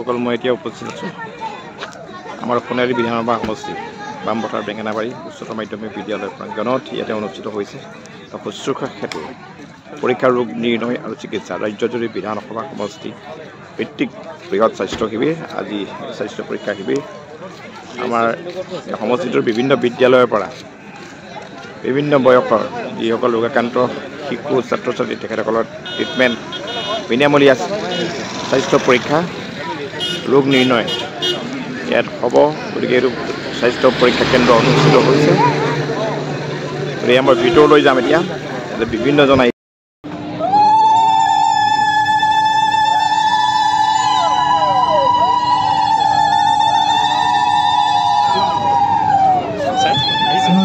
বন্ধুসকল মই এতিয়া উপস্থিত আছোঁ আমাৰ সোণাৰী বিধানসভা সমষ্টি বামপথাৰ বেঙেনাবাৰী উচ্চতৰ মাধ্যমিক বিদ্যালয় প্ৰাংগণত ইয়াতে অনুষ্ঠিত হৈছে শুশ্ৰূষা সেতু পৰীক্ষা ৰোগ নিৰ্ণয় আৰু চিকিৎসা ৰাজ্যজুৰি বিধানসভা সমষ্টি ভিত্তিক বৃহৎ স্বাস্থ্য শিবিৰ আজি স্বাস্থ্য পৰীক্ষা শিবিৰ আমাৰ সমষ্টিটোৰ বিভিন্ন বিদ্যালয়ৰ পৰা বিভিন্ন বয়সৰ যিসকল ৰোগাক্ৰান্ত শিশু ছাত্ৰ ছাত্ৰী তেখেতসকলৰ ট্ৰিটমেণ্ট বিনামূলীয়া স্বাস্থ্য পৰীক্ষা ৰোগ নিৰ্ণয় ইয়াত হ'ব গতিকে এইটো স্বাস্থ্য পৰীক্ষা কেন্দ্ৰ অনুষ্ঠিত হৈছে গতিকে আমাৰ ভিতৰলৈ যাম এতিয়া বিভিন্নজন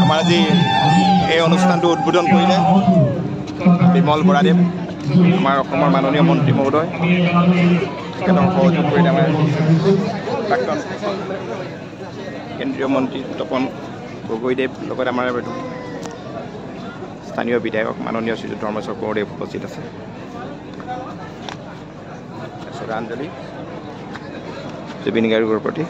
আমাৰ আজি এই অনুষ্ঠানটো উদ্বোধন কৰিলে বিমল বৰাদেৱ আমাৰ অসমৰ মাননীয় মন্ত্ৰী মহোদয় তেখেতক সহযোগ কৰিলে আমাৰ প্ৰাক্তন কেন্দ্ৰীয় মন্ত্ৰী তপন গগৈদেৱ লগতে আমাৰ স্থানীয় বিধায়ক মাননীয় শ্ৰীযুত ধৰ্মেশ্বৰ কোঁৱৰদেৱ উপস্থিত আছে শ্ৰদ্ধাঞ্জলি জুবিন গাৰ্গৰ প্ৰতি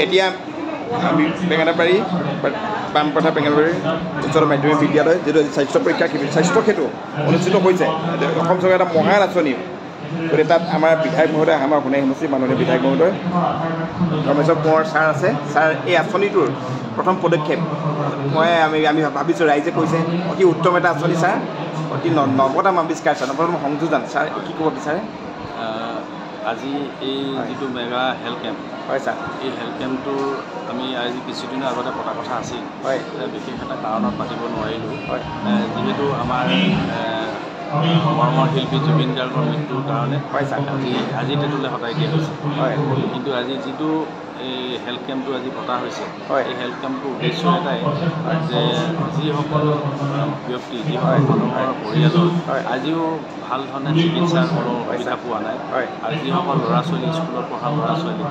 এতিয়া আমি বেঙেনাবাৰী বামপথাৰ বেঙেনাবাৰী উচ্চতৰ মাধ্যমিক বিদ্যালয় যিটো স্বাস্থ্য পৰীক্ষা শিবিৰ স্বাস্থ্য সেতু অনুষ্ঠিত হৈছে অসম চৰকাৰৰ এটা মহান আঁচনি গতিকে তাত আমাৰ বিধায়ক মহোদয় আমাৰ সোণাৰী সমষ্টিৰ মাননীয় বিধায়ক মহোদয় ধৰ্মেশ্বৰ কোঁৱৰ ছাৰ আছে ছাৰ এই আঁচনিটোৰ প্ৰথম পদক্ষেপ আমি ভাবিছোঁ ৰাইজে কৈছে অতি উত্তম এটা আঁচনি ছাৰ অতি নৱতম আৱিষ্কাৰ ছাৰ নৱতম সংযোজন ছাৰ কি ক'ব বিচাৰে আজি এই যিটো মেগা হেল্থ কেম্প হয় ছাৰ এই হেল্থ কেম্পটোৰ আমি আজি কিছুদিনৰ আগতে পতা কথা আছিল হয় বিশেষ এটা কাৰণত পাতিব নোৱাৰিলোঁ হয় যিহেতু আমাৰ মৰ্মৰ শিল্পী জুবিন গাৰ্গৰ মৃত্যুৰ কাৰণে হয় ছাৰ আজি ডেটলৈ হটাই দিয়া হৈছে হয় কিন্তু আজি যিটো এই হেল্থ কেম্পটো আজি পতা হৈছে হয় এই হেল্থ কেম্পটোৰ উদ্দেশ্য এটাই যে যিসকল ব্যক্তি যিসকল মানুহৰ পৰিয়ালৰ আজিও ভাল ধৰণে চিকিৎসাৰ কোনো সুবিধা পোৱা নাই আৰু যিসকল ল'ৰা ছোৱালী স্কুলত পঢ়া ল'ৰা ছোৱালী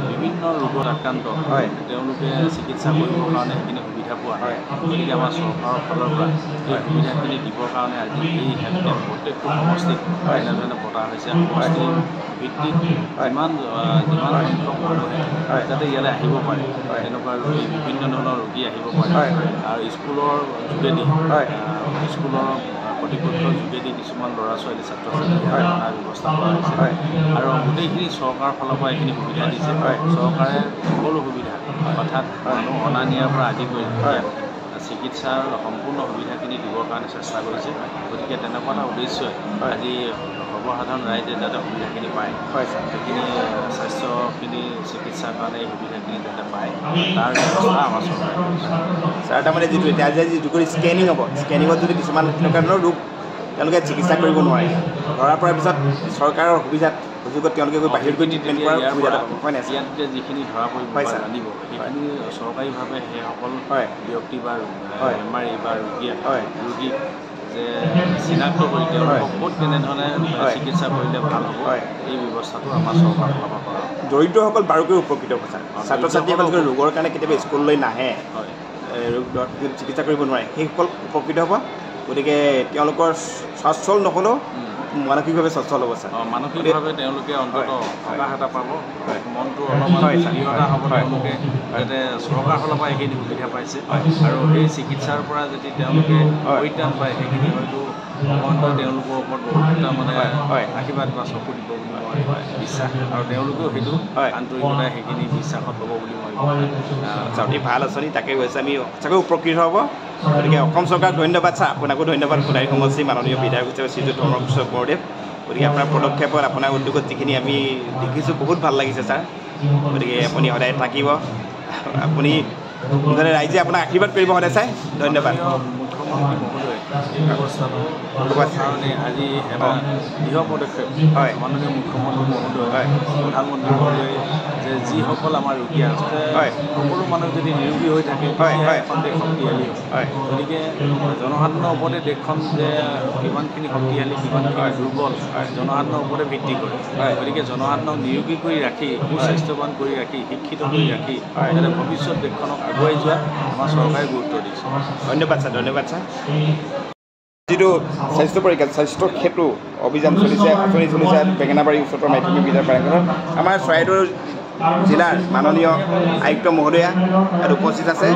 বিভিন্ন ৰোগত আক্ৰান্ত তেওঁলোকে চিকিৎসা কৰিবৰ কাৰণে সেইখিনি সুবিধা পোৱা নাই গতিকে আমাৰ চৰকাৰৰ ফালৰ পৰা এই সুবিধাখিনি দিবৰ কাৰণে আজি এই হেল্থ কেম্প প্ৰত্যেকটো সমষ্টিত এনেধৰণে পতা হৈছে সমষ্টি ভিত্তিত যিমান সংখ্যক মানুহে যাতে ইয়ালৈ আহিব পাৰে এনেকুৱা ৰোগী বিভিন্ন ধৰণৰ ৰোগী আহিব পাৰে আৰু স্কুলৰ যোগেদি স্কুলৰ কৰ্তৃপক্ষৰ যোগেদি কিছুমান ল'ৰা ছোৱালী ছাত্ৰ ছাত্ৰী অনাৰ ব্যৱস্থা কৰা হৈছে আৰু গোটেইখিনি চৰকাৰৰ ফালৰ পৰা এইখিনি সুবিধা দিছে চৰকাৰে সকলো সুবিধা অৰ্থাৎ মানুহ অনা নিয়াৰ পৰা আদি কৰি চিকিৎসাৰ সম্পূৰ্ণ সুবিধাখিনি দিবৰ কাৰণে চেষ্টা কৰিছে গতিকে তেনেকুৱা এটা উদ্দেশ্যই আজি সৰ্বসাধাৰণ ৰাইজে যাতে সুবিধাখিনি পায় সেইখিনি স্বাস্থ্যখিনি চিকিৎসাৰ কাৰণে এই সুবিধাখিনি যাতে পায় তাৰ ব্যৱস্থা আমাৰ চৰকাৰে কৰিছে ছাৰ তাৰমানে যিটো এতিয়া যিটো কৰি স্কেনিং হ'ব স্কেনিঙত যদি কিছুমান এনেকুৱা ধৰণৰ ৰোগ তেওঁলোকে চিকিৎসা কৰিব নোৱাৰে ধৰা পৰাৰ পিছত চৰকাৰৰ সুবিধাত সুযোগত তেওঁলোকে গৈ বাহিৰত গৈ ট্ৰিটমেণ্ট কৰাৰ সুবিধা হয় নাই ইয়াত যিখিনি ধৰা পৰিব জানিব সেইখিনি চৰকাৰীভাৱে সেইসকল ব্যক্তি বা বেমাৰী বা ৰোগীক যে চিনাক্ত কৰি তেওঁলোকক ক'ত কেনেধৰণে চিকিৎসা কৰিলে ভাল হ'ব এই ব্যৱস্থাটো আমাৰ চৰকাৰৰ ফালৰ পৰা কৰা দৰিদ্ৰসকল বাৰুকৈ উপকৃত হ'ব ছাত্ৰ ছাত্ৰীসকলে ৰোগৰ কাৰণে কেতিয়াবা স্কুললৈ নাহে চিকিৎসা কৰিব নোৱাৰে সেইসকল উপকৃত হ'ব গতিকে তেওঁলোকৰ স্বাস্থ্য নহ'লেও মানসিকভাৱে সচল হ'ব ছাৰ মানসিকভাৱে তেওঁলোকে অন্ততঃ সকাহ এটা পাব মনটো অলপমান স্থিৰতা হ'ব তেওঁলোকে যাতে চৰকাৰৰ ফালৰ পৰা এইখিনি সুবিধা পাইছে আৰু সেই চিকিৎসাৰ পৰা যদি তেওঁলোকে পৰিত্ৰাণ পায় সেইখিনি হয়তো ভগৱন্তই তেওঁলোকৰ ওপৰত বহুত মানে আশীৰ্বাদ বা চকু দিব বুলি মই বিশ্বাস আৰু তেওঁলোকেও সেইটো আন্তৰিকতাই সেইখিনি বিশ্বাসত ল'ব বুলি মই অতি ভাল আঁচনি তাকে কৈছে আমি সঁচাকৈ উপকৃত হ'ব গতিকে অসম চৰকাৰক ধন্যবাদ ছাৰ আপোনাকো ধন্যবাদ সোণাৰী সমষ্টি মাননীয় বিধায়ক হিচাপে শ্ৰীযুত ধৰ্মকৃষ্ণ বৰদেৱ গতিকে আপোনাৰ পদক্ষেপত আপোনাৰ উদ্যোগত যিখিনি আমি দেখিছোঁ বহুত ভাল লাগিছে ছাৰ গতিকে আপুনি সদায় থাকিব আপুনি মুঠতে ৰাইজে আপোনাক আশীৰ্বাদ কৰিব সদায় ছাৰ ধন্যবাদ মুখ্যমন্ত্ৰী মহোদয় এই ব্যৱস্থাটো কাৰণে আজি এটা দৃঢ় পদক্ষেপ মাননীয় মুখ্যমন্ত্ৰী মহোদয় প্ৰধানমন্ত্ৰী মহোদয় যে যিসকল আমাৰ ৰোগী আছে সকলো মানুহ যদি নিৰোগী হৈ থাকে এখন দেশ শক্তিশালী হয় গতিকে জনসাধাৰণৰ ওপৰতে দেশখন যে কিমানখিনি শক্তিশালী কিমানখিনি দুৰ্বল জনসাধাৰণৰ ওপৰতে ভিত্তি কৰে গতিকে জনসাধাৰণক নিৰোগী কৰি ৰাখি সুস্বাস্থ্যৱান কৰি ৰাখি শিক্ষিত কৰি ৰাখি যাতে ভৱিষ্যত দেশখনক আগুৱাই যোৱা আমাৰ চৰকাৰে গুৰুত্ব দিছে ধন্যবাদ ছাৰ ধন্যবাদ ছাৰ যিটো স্বাস্থ্য পৰীক্ষা স্বাস্থ্য সেতু অভিযান চলিছে আঁচনি চলিছে বেঙেনাবাৰী উচ্চতৰ মাধ্যমিক বিদ্যালয় প্ৰাংগণত আমাৰ চৰাইদেউ জিলাৰ মাননীয় আয়ুক্ত মহোদয়া ইয়াত উপস্থিত আছে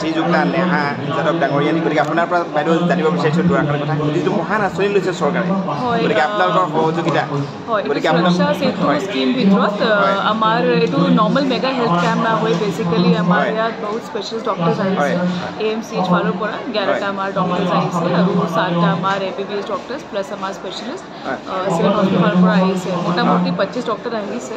শ্ৰীযুক্তা নেহা যাদৱ ডাঙৰীয়ানী গতিকে আপোনাৰ পৰা বাইদেউ জানিব বিচাৰিছোঁ দুআষাৰ কথা যিটো মহান আঁচনি লৈছে চৰকাৰে গতিকে আপোনালোকৰ সহযোগিতা গতিকে সুৰক্ষা সেতু স্কিম ভিতৰত আমাৰ এইটো নৰ্মেল মেগা হেল্থ কেম্প নহয় বেচিকেলি আমাৰ ইয়াত বহুত স্পেচিয়েলিষ্ট ডক্টৰ্ছ আহিছে AMCH ফালৰ পৰা 11টা আমাৰ ডক্টৰ্ছ আহিছে আৰু 7টা আমাৰ MBBS ডক্টৰ্ছ প্লাছ আমাৰ স্পেচিয়েলিষ্ট চিভিল হস্পিটেলৰ পৰা আহিছে মোটামুটি 25 ডক্টৰ আহিছে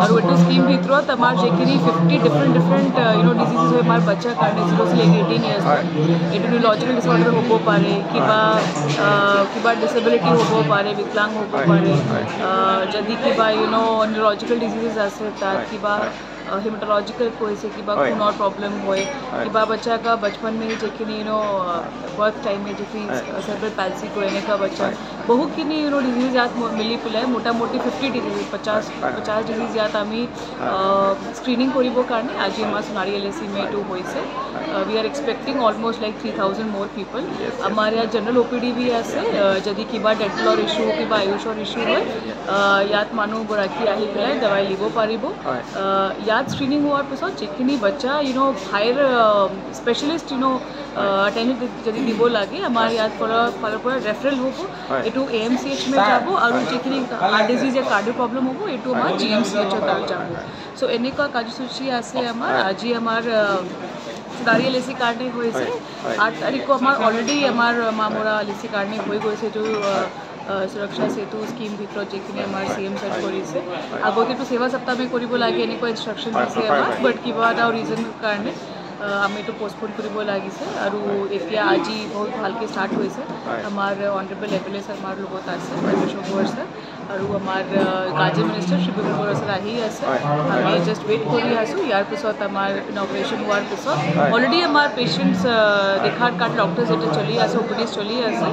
আৰু এইটো স্কিম ভিতৰত আমাৰ যিখিনি 50 ডিফাৰেণ্ট ডিজিজেছ হয় আমাৰ বাচ্চাৰ কাৰণে 0 to 18 ইয়াৰ্ছ এইটো নিউৰলজিকেল ডিছঅৰ্ডাৰ হ'ব পাৰে কিবা ডিছেবিলিটি হ'ব পাৰে বিকলাং হ'ব পাৰে যদি কিবা নিউৰলজিকেল ডিজিজেছ আছে তাত কিবা हेमेटोलॉजिकल कोई से कि खूनर प्रॉब्लम होए कि बच्चा का बचपन में जिखिनी बर्थ टाइम में जिखिनी सेरेब्रल पैल्सी को एने का बच्चा बहुतखिनि डिजीज यात मिली पेलाय मोटा मोटी 50 डिजीज 50 डिजीज यात आमी स्क्रीनिंग करिब कारणे आज आमार सोनारी LAC में एटू होइसे we are expecting almost like 3000 more people आमार यात जनरल OPD भी आछे जदि किबा डेंटलर इश्यू किबा आयुषर इश्यू होय यात मानु गराकी आहि पेलाय दवाई लिब पारिब यात स्क्रीनिंग होवार पिছত जिखिनि बच्चा हायर स्पेशलिस्ट अटेंडेंट जदि দিব লাগে আমাৰ ইয়াত ফালৰ পৰা ৰেফাৰেল হ'ব এটো AMCH में যাব আৰু जिखिनि हार्ट डिजीज या कार्डियो प्रॉब्लम হ'ব এটো আমাৰ GMCH তাত যাব সো এনেকা কাৰ্যসূচী আছে আমাৰ আজি আমাৰ সোনাৰী LAC কাৰণে হৈছে 8 তাৰিখো আমাৰ অলৰেডি আমাৰ মামৰা LAC কাৰণে হৈ গৈছে जो सुरक्षा सेतु स्कीम ভিতৰত যিখিনি আমাৰ CM সেট কৰিছে আগতেটো সেৱা সপ্তাহ में কৰিব লাগে এনেকুৱা ইনষ্ট্ৰাকচন আছে আমাৰ বাট কিবা এটা ৰিজন কাৰণে আমি এইটো পোষ্টপোন কৰিব লাগিছে আৰু এতিয়া আজি বহুত ভালকৈ ষ্টাৰ্ট হৈছে আমাৰ অনাৰেবল MLA ছাৰ আমাৰ লগত আছে পৰমেশ্বৰ গোৱাৰ ছাৰ আৰু আমাৰ কাৰ্য মিনিষ্টাৰ শ্ৰী বিপুল বৰুৱা ছাৰ আহি আছে আমি জাষ্ট ৱেইট কৰি আছোঁ ইয়াৰ পিছত আমাৰ ইনগ্ৰেশ্যন হোৱাৰ পিছত অলৰেডি আমাৰ পেচেণ্টছ দেখাৰ কাৰণে ডক্টৰ্ছ এটা চলি আছে OPD চলি আছে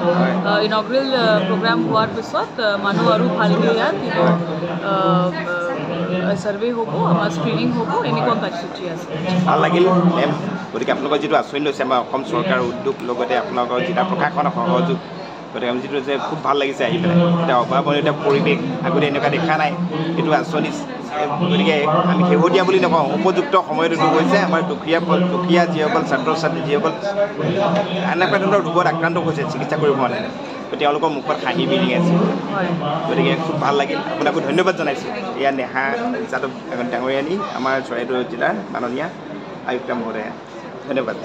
ইনগ্ৰেল প্ৰগ্ৰাম হোৱাৰ পিছত মানুহ আৰু ভালকৈ ইয়াত सर्वे হ'ব আমাৰ স্ক্ৰিনিং হ'ব এনেকুৱা কাৰ্যসূচী আছে ভাল লাগিল মেম গতিকে আপোনালোকৰ যিটো আঁচনি লৈছে আমাৰ অসম চৰকাৰৰ উদ্যোগ লগতে আপোনালোকৰ জিলা প্ৰশাসনৰ সহযোগ গতিকে আমি যিটো যে খুব ভাল লাগিছে আহি পেলাই এতিয়া অভাৱনীয় পৰিৱেশ আগতে এনেকুৱা দেখা নাই এইটো আঁচনি গতিকে আমি শেহতীয়া বুলি নকওঁ উপযুক্ত সময়ত এইটো হৈছে আমাৰ দুখীয়া যিসকল ছাত্ৰ ছাত্ৰী যিসকল এনেকুৱা ধৰণৰ ৰোগত আক্ৰান্ত হৈছে চিকিৎসা কৰিব পৰা নাই তেওঁলোকৰ মুখত হাঁহি মিলি আছে গতিকে খুব ভাল লাগিল আপোনাকো ধন্যবাদ জনাইছোঁ এয়া নেহা যাদৱ ডাঙৰীয়ানী আমাৰ চৰাইদেউ জিলাৰ মাননীয় আয়ুক্ত মহোদয়া ধন্যবাদ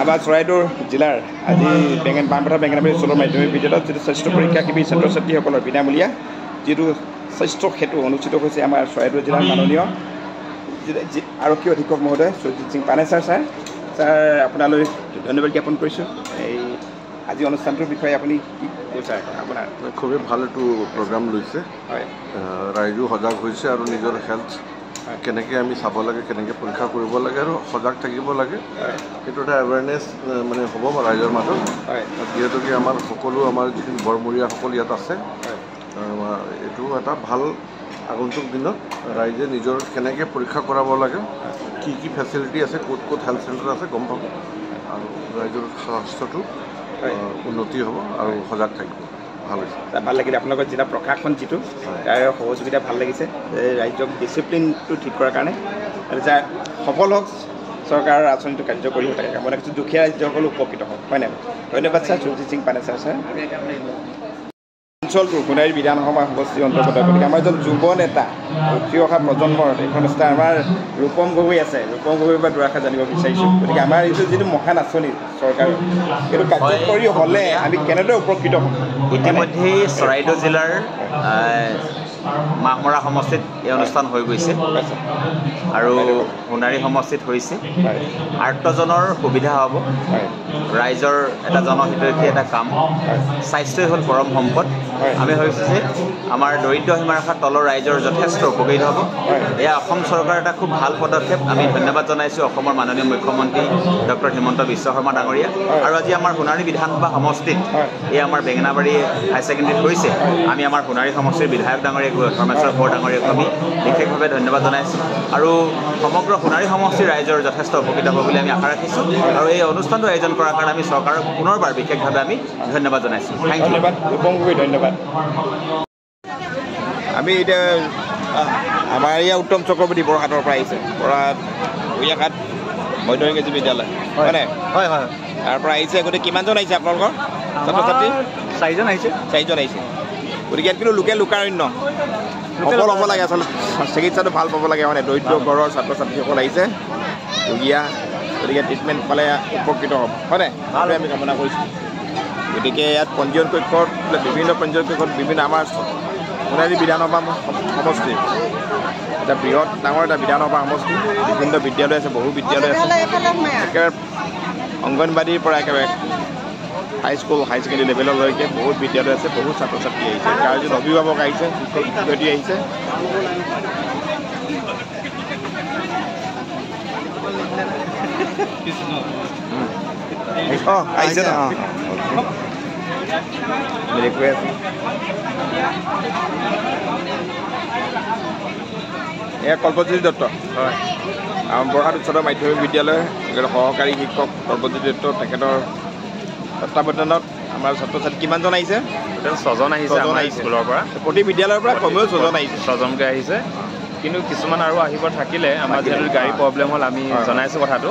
আমাৰ চৰাইদেউ জিলাৰ আজি বামপথাৰ বেঙেনাবাৰী উচ্চতৰ মাধ্যমিক বিদ্যালয়ত যিটো স্বাস্থ্য পৰীক্ষা শিবিৰ ছাত্ৰ ছাত্ৰীসকলৰ বিনামূলীয়া যিটো স্বাস্থ্য সেতু অনুষ্ঠিত হৈছে আমাৰ চৰাইদেউ জিলাৰ মাননীয় আৰক্ষী অধীক্ষক মহোদয় সুজিত সিং পানে ছাৰ আপোনালৈ ধন্যবাদ জ্ঞাপন কৰিছোঁ এই আজি অনুষ্ঠানটোৰ বিষয়ে আপুনি কি কৈছে আপোনাৰ খুবেই ভাল এইটো প্ৰগ্ৰাম লৈছে হয় ৰাইজো সজাগ হৈছে আৰু নিজৰ হেল্থ কেনেকৈ আমি চাব লাগে কেনেকৈ পৰীক্ষা কৰিব লাগে আৰু সজাগ থাকিব লাগে সেইটো এটা এৱাৰনেছ মানে হ'ব ৰাইজৰ মাজত যিহেতুকে আমাৰ সকলো আমাৰ যিখিনি বৰমূৰীয়াসকল ইয়াত আছে এইটো এটা ভাল আগন্তুক দিনত ৰাইজে নিজৰ কেনেকৈ পৰীক্ষা কৰাব লাগে কি ফেচিলিটি আছে ক'ত হেল্থ চেণ্টাৰ আছে গম পাব আৰু ৰাইজৰ স্বাস্থ্যটো উন্নতি হ'ব আৰু সজাগ থাকিব ভাল হৈছে ভাল লাগিলে আপোনালোকৰ জিলা প্ৰশাসন যিটো তাৰ সহযোগিতা ভাল লাগিছে ৰাজ্যক ডিচিপ্লিনটো ঠিক কৰাৰ কাৰণে যে সফল হওক চৰকাৰৰ আঁচনিটো কাৰ্যকৰী হৈ থাকে কামনা কৰিছোঁ দুখীয়া ৰাজ্যসকলো উপকৃত হওক হয় নাই ধন্যবাদ ছাৰ সুৰজিত সিং পানে ছাৰ অঞ্চলটো সোণাৰী বিধানসভা সমষ্টিৰ অন্তৰ্গত গতিকে আমাৰ এজন যুৱ নেতা উঠি অহা প্ৰজন্মৰ এইখন স্থান আমাৰ ৰূপম গগৈ আছে ৰূপম গগৈৰ পৰা দুআষাৰ জানিব বিচাৰিছোঁ গতিকে আমাৰ এইটো যিটো মহান আঁচনি চৰকাৰৰ এইটো কাৰ্যকৰী হ'লে আমি কেনেদৰে উপকৃত হ'ম ইতিমধ্যেই চৰাইদেউ জিলাৰ মাহমৰা সমষ্টিত এই অনুষ্ঠান হৈ গৈছে আৰু সোণাৰী সমষ্টিত হৈছে আৰ্তজনৰ সুবিধা হ'ব ৰাইজৰ এটা জনহিতৈষী এটা কাম স্বাস্থ্যই হ'ল পৰম সম্পদ আমি ভাবিছোঁ যে আমাৰ দৰিদ্ৰ সীমাৰেখাৰ তলৰ ৰাইজৰ যথেষ্ট উপকৃত হ'ব এয়া অসম চৰকাৰৰ এটা খুব ভাল পদক্ষেপ আমি ধন্যবাদ জনাইছোঁ অসমৰ মাননীয় মুখ্যমন্ত্ৰী ডক্টৰ হিমন্ত বিশ্ব শৰ্মা ডাঙৰীয়া আৰু আজি আমাৰ সোণাৰী বিধানসভা সমষ্টিত এই আমাৰ বেঙেনাবাৰী হাই ছেকেণ্ডেৰীত হৈছে আমি আমাৰ সোণাৰী সমষ্টিৰ বিধায়ক ডাঙৰীয়াক ধৰ্মেশ্বৰ বড়ো ডাঙৰীয়াক আমি বিশেষভাৱে ধন্যবাদ জনাইছোঁ আৰু সমগ্ৰ সোণাৰী সমষ্টিৰ ৰাইজৰ যথেষ্ট উপকৃত হ'ব বুলি আমি আশা ৰাখিছোঁ আৰু এই অনুষ্ঠানটো আয়োজন কৰাৰ কাৰণে আমি চৰকাৰক পুনৰবাৰ বিশেষভাৱে আমি ধন্যবাদ জনাইছোঁ থেংক ইউ ধন্যবাদ আমি এতিয়া আমাৰ ইয়াৰ উত্তম চক্ৰৱৰ্তী বৰহাটৰ পৰা আহিছে বৰহাট ভূঞাঘাট মধ্যমীন কেজি বিদ্যালয় হয়নে হয় হয় তাৰ পৰা আহিছে গতিকে কিমানজন আহিছে আপোনালোকৰ ছাত্ৰ ছাত্ৰী চাৰিজন আহিছে গতিকে ইয়াত কিন্তু লোকে লোকাৰণ্য সফল হ'ব লাগে আচলতে চিকিৎসাটো ভাল পাব লাগে মানে দৰিদ্ৰ ঘৰৰ ছাত্ৰ ছাত্ৰীসকল আহিছে ৰোগীয়া গতিকে ট্ৰিটমেণ্ট পালে উপকৃত হ'ব হয়নে সেইটোৱে আমি কামনা কৰিছোঁ গতিকে ইয়াত পঞ্জীয়ন কক্ষত বিভিন্ন পঞ্জীয়ন কক্ষত বিভিন্ন আমাৰ সোণাৰী বিধানসভা সমষ্টি এটা বৃহৎ ডাঙৰ এটা বিধানসভা সমষ্টি বিভিন্ন বিদ্যালয় আছে বহু বিদ্যালয় আছে একেবাৰে অংগনবাড়ীৰ পৰা একেবাৰে হাইস্কুল হাই ছেকেণ্ডেৰী লেভেললৈকে বহুত বিদ্যালয় আছে বহুত ছাত্ৰ ছাত্ৰী আহিছে গাৰ্জেন অভিভাৱক আহিছে শিক্ষক শিক্ষয়িত্ৰী আহিছে আহিছে ন কৈ আছে এয়া কল্পজ্যোতি দত্ত হয় বৰহাট উচ্চতৰ মাধ্যমিক বিদ্যালয়ৰ সহকাৰী শিক্ষক কল্পজ্যোতি দত্ত তেখেতৰ তত্বাৱধানত আমাৰ ছাত্ৰ ছাত্ৰী কিমানজন আহিছে ছজন আহিছে স্কুলৰ পৰা প্ৰতি বিদ্যালয়ৰ পৰা কমেও ছজন আহিছে ছজনকৈ আহিছে কিন্তু কিছুমান আৰু আহিব থাকিলে আমাৰ যিহেতু গাড়ী প্ৰব্লেম হ'ল আমি জনাইছোঁ কথাটো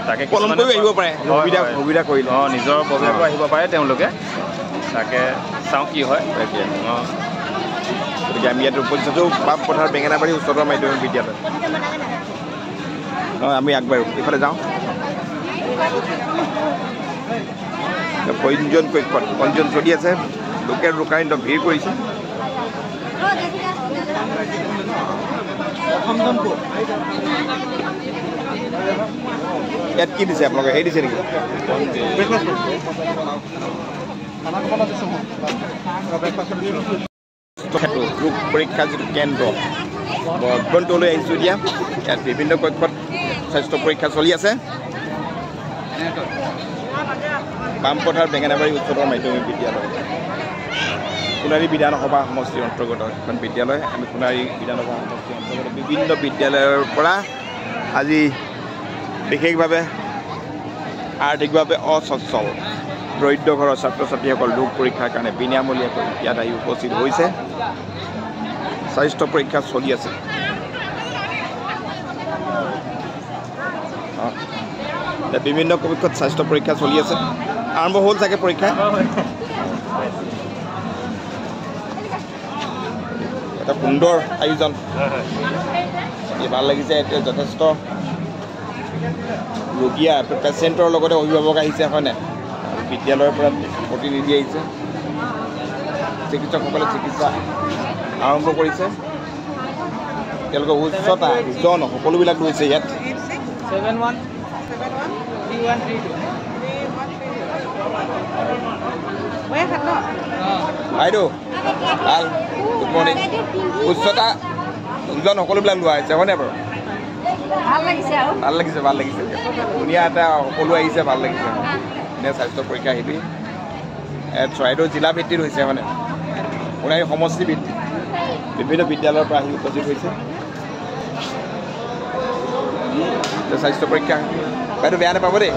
তাকে পলমকৈও আহিব পাৰে সুবিধা কৰিলে নিজৰ ববিয়াকৈ আহিব পাৰে তেওঁলোকে তাকে চাওঁ কি হয় গতিকে আমি ইয়াত উপস্থিত বাপ পথাৰ বেঙেনাবাৰী উচ্চতৰ মাধ্যমিক বিদ্যালয় আমি আগবাঢ়ো এইফালে যাওঁ পঞ্জীয়ন কক্ষত পঞ্জীয়ন চলি আছে লোকে লোকাৰণ্য ভিৰ কৰিছে ইয়াত কি দিছে আপোনালোকে সেই দিছে নেকি ৰোগ পৰীক্ষা যিটো কেন্দ্ৰ অভ্যন্তৰলৈ আহিছোঁ এতিয়া ইয়াত বিভিন্ন কক্ষত স্বাস্থ্য পৰীক্ষা চলি আছে বামপথাৰ বেঙেনাবাৰী উচ্চতৰ মাধ্যমিক বিদ্যালয় সোণাৰী বিধানসভা সমষ্টিৰ অন্তৰ্গত এখন বিদ্যালয় আমি সোণাৰী বিধানসভা সমষ্টিৰ অন্তৰ্গত বিভিন্ন বিদ্যালয়ৰ পৰা আজি বিশেষভাৱে আৰ্থিকভাৱে অসচ্ছল দৰিদ্ৰ ঘৰৰ ছাত্ৰ ছাত্ৰীসকল ৰোগ পৰীক্ষাৰ কাৰণে বিনামূলীয়াকৈ ইয়াত আহি উপস্থিত হৈছে স্বাস্থ্য পৰীক্ষা চলি আছে বিভিন্ন কক্ষত স্বাস্থ্য পৰীক্ষা চলি আছে আৰম্ভ হ'ল চাগে পৰীক্ষা এটা সুন্দৰ আয়োজন ভাল লাগিছে এতিয়া যথেষ্ট ৰোগীয়া পেচেণ্টৰ লগতে অভিভাৱক আহিছে হয়নে বিদ্যালয়ৰ পৰা প্ৰতিনিধি আহিছে চিকিৎসকসকলে চিকিৎসা আৰম্ভ কৰিছে তেওঁলোকৰ উচ্চতা ওজন সকলোবিলাক লৈছে ইয়াত বাইদেউ ভাল গুড মৰ্ণিং উচ্চতা ওজন সকলোবিলাক লোৱা হৈছে হয়নে বাৰু ভাল লাগিছে ধুনীয়া এটা সকলো আহিছে ভাল লাগিছে ধুনীয়া স্বাস্থ্য পৰীক্ষা আহিবি চৰাইদেউ জিলা ভিত্তিত হৈছে মানে সোণাৰী সমষ্টি ভিত্তিত বিভিন্ন বিদ্যালয়ৰ পৰা আহি উপস্থিত হৈছে স্বাস্থ্য পৰীক্ষা বাইদেউ বেয়া নাপাব দেই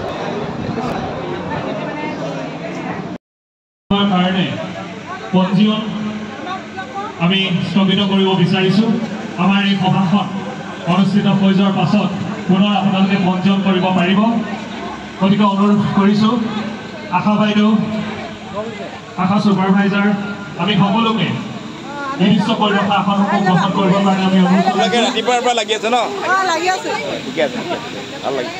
স্থগিত কৰিব বিচাৰিছোঁ আমাৰ এই সভাখন অনুষ্ঠিত হৈ যোৱাৰ পাছত পুনৰ আপোনালোকে পঞ্জীয়ন কৰিব পাৰিব গতিকে অনুৰোধ কৰিছোঁ আশা বাইদেউ আশা ছুপাৰভাইজাৰ আমি সকলোকে নিৰ্দিষ্ট কৰি ৰখা আসনসমূহ গ্ৰহণ কৰিবৰ কাৰণে আমি অনুৰোধ কৰিছোঁ ৰাতিপুৱাৰ পৰা লাগি আছে ন লাগি আছে ঠিকে আছে ভাল লাগে